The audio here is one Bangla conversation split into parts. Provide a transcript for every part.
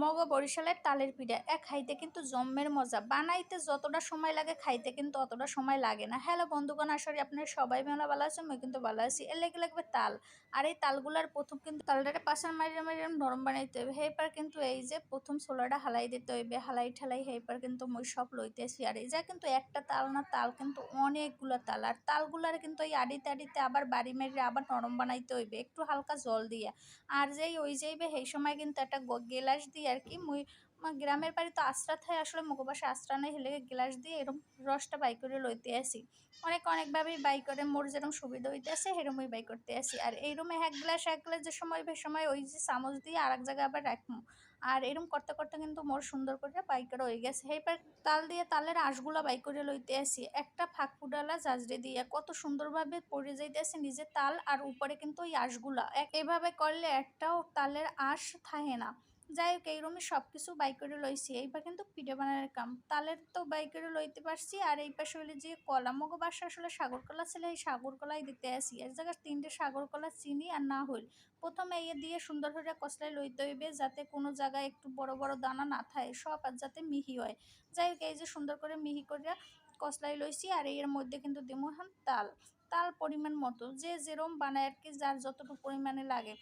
মগো বরিশালের তালের পিঠা খাইতে কিন্তু জম্মের মজা। বানাইতে যতটা সময় লাগে খাইতে কিন্তু অতটা সময় লাগে না। হ্যালো বন্ধুগণ, আশা আপনারা সবাই মেলা ভালো আছেন, আমি কিন্তু ভালো আছি। এর লেগে লাগবে তাল। আর এই তালগুলার প্রথম কিন্তু তালটারে পাশার মারিয়ে মারিয়ে নরম বানাইতে হবে। হেপার কিন্তু এই যে প্রথম ছোলাটা হালাই দিতে হইবে, হালাই ঠালাই হেপার কিন্তু মই সব লইতেছি। আর এই যা কিন্তু একটা তাল না, তাল কিন্তু অনেকগুলো তাল। আর তালগুলার কিন্তু এই আড়িতে আড়িতে আবার বাড়ি মেরে আবার নরম বানাইতে হইবে একটু হালকা জল দিয়ে। আর যেই ওই যাইবে সেই সময় কিন্তু একটা গেলাস দিয়ে আর কি মুই গ্রামের বাড়ি তো আশ্রা থাকে, আসলে মুখো বাসা আশ্রা নেই, হেলে গ্লাস দিয়ে এরকম রসটা বাই করে লইতে আসি। অনেকভাবেই বাই করে মোর যেরকম সুবিধা হইতে আসে সেরকমই বাই করতে আসি। আর এইরকম এক গ্লাস যে সময় ওই যে চামচ দিয়ে আর এক জায়গায় আবার রাখবো। আর এরকম করতে করতে কিন্তু মোর সুন্দর করে বাই করে হয়ে গেছে। এইবার তাল দিয়ে তালের আঁশগুলা বাই করে লইতে আসি একটা ফাঁক ফুডালা জাজরে দিয়ে, কত সুন্দরভাবে পড়ে যাইতেছে নিজে তাল আর উপরে কিন্তু ওই আঁশগুলা এভাবে করলে একটাও তালের আঁশ থাকে না। যাই হোক এইরকমই সব কিছু বাই করে লইছি। এইবার কিন্তু পিঠে বানানোর কাম তালের তো বাই করে লইতে পারছি। আর এই পাশে হলে যে কলা, মগো বাসা আসলে সাগর কলা ছিল, এই সাগর কলাই দিতে আসি। এক জায়গায় 3টে সাগর কলা চিনি আর না হইল প্রথমে এই দিয়ে সুন্দর করে কষলাই লইতে হইবে, যাতে কোনো জায়গায় একটু বড় বড় দানা না থাকে সব, আর যাতে মিহি হয়। যাই হোক এই যে সুন্দর করে মিহি করে কষলাই লইছি। আর এর মধ্যে কিন্তু দেবো তাল। তাল পরিমাণ মতো যে যেরম বানায় আর কি, যার যতটুকু পরিমাণে লাগে।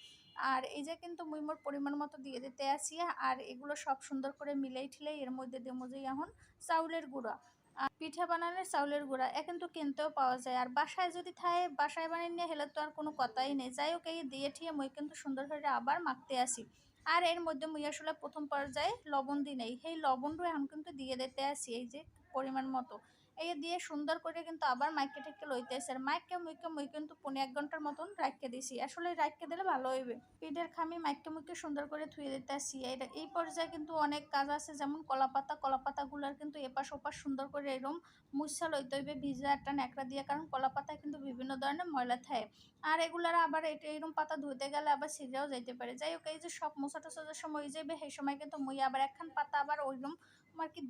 আর এই যে কিন্তু মুই মোর পরিমাণ মতো দিয়ে দিতে আসি। আর এগুলো সব সুন্দর করে মিলাই ঠিলাই এর মধ্যে দেবো যে এখন চাউলের গুঁড়া। আর পিঠা বানানোর চাউলের গুঁড়া কিন্তু কিনতেও পাওয়া যায়। আর বাসায় যদি থাকে বাসায় বানিয়ে নিয়ে হেলে তো আর কোনো কথাই নেই। যাই হোক এই দিয়ে ঠিয়ে মুই কিন্তু সুন্দর করে আবার মাখতে আসি। আর এর মধ্যে মুই আসলে প্রথম পর্যায়ে লবণ দিই নেই, সেই লবণটা এখন কিন্তু দিয়ে দিতে আসি এই যে পরিমাণ মতো। এই দিয়ে সুন্দর করে কিন্তু আবার মাইকে টেকে লইতেছে। আর মাইকে মুই কিন্তু 1.5 ঘন্টার মতন রাখতে দিছি, আসলে রাখতে দিলে ভালো হইবে। পিঠের খামি মাইকে মুখে সুন্দর করে ধুয়ে দিতে আসি। এই পর্যায়ে কিন্তু অনেক কাজ আছে, যেমন কলা পাতাগুলার কিন্তু এপাশ ওপাশ সুন্দর করে এরকম মুছা লইতে হইবে ভিজা একটা ন্যাকড়া দিয়ে, কারণ কলা পাতায় কিন্তু বিভিন্ন ধরনের ময়লা থাকে। আর এগুলার আবার এরকম পাতা ধুইতে গেলে আবার ছিঁড়েও যাইতে পারে। যাই হোক এই যে সব মোছা টোছার সময় হয়ে যাবে, সেই সময় কিন্তু মুই আবার একখান পাতা আবার ওইরকম আর কি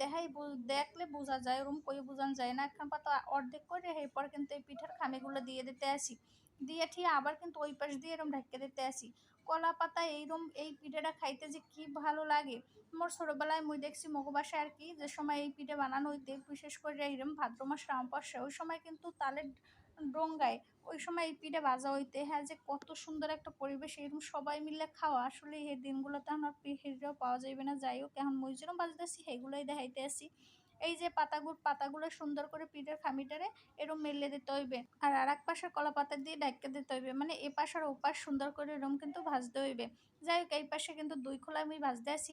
দেখলে বোঝা যায়, ওরকম কই বোঝানো যায় না, একখান পাতা অর্ধেক করে এরপর কিন্তু এই পিঠার খামিগুলো দিয়ে দিতে আসি। দিয়ে ঠিক আবার কিন্তু ওই পাশ দিয়ে এরকম ঢেকে দিতে আসি। কলা পাতা এইরকম এই পিঠাটা খাইতে যে কি ভালো লাগে। মোর ছোটবেলায় মুই দেখছি মগো বাসায় আর কি, যে সময় এই পিঠে বানানো হইতে বিশেষ করে এইরকম ভাদ্র মাস শ্রাবণ মাসে, ওই সময় কিন্তু তালের ডোঙ্গায় ওই সময় এই পিঠে ভাজা হইতে, হ্যাঁ যে কত সুন্দর একটা পরিবেশ, এরকম সবাই মিলে খাওয়া। আসলে এই দিনগুলোতে আমার পিঠেটাও পাওয়া যাবে না। যাই হোক এখন মুই যেরকম বাজতেছি সেগুলোই দেখাইতে আসি। এই যে পাতাগুলো সুন্দর করে পিঠের খামিটারে এরম মেলে দিতে হইবে। আর এক পাশের কলা পাতা দিয়ে ঢাইকা দিতে হইবে, মানে এ পাশ আর ও পাশ সুন্দর করে এরম কিন্তু ভাজতে হইবে। যাই হোক এই পাশে কিন্তু 2 খোলা আমি ভাজতে আসি,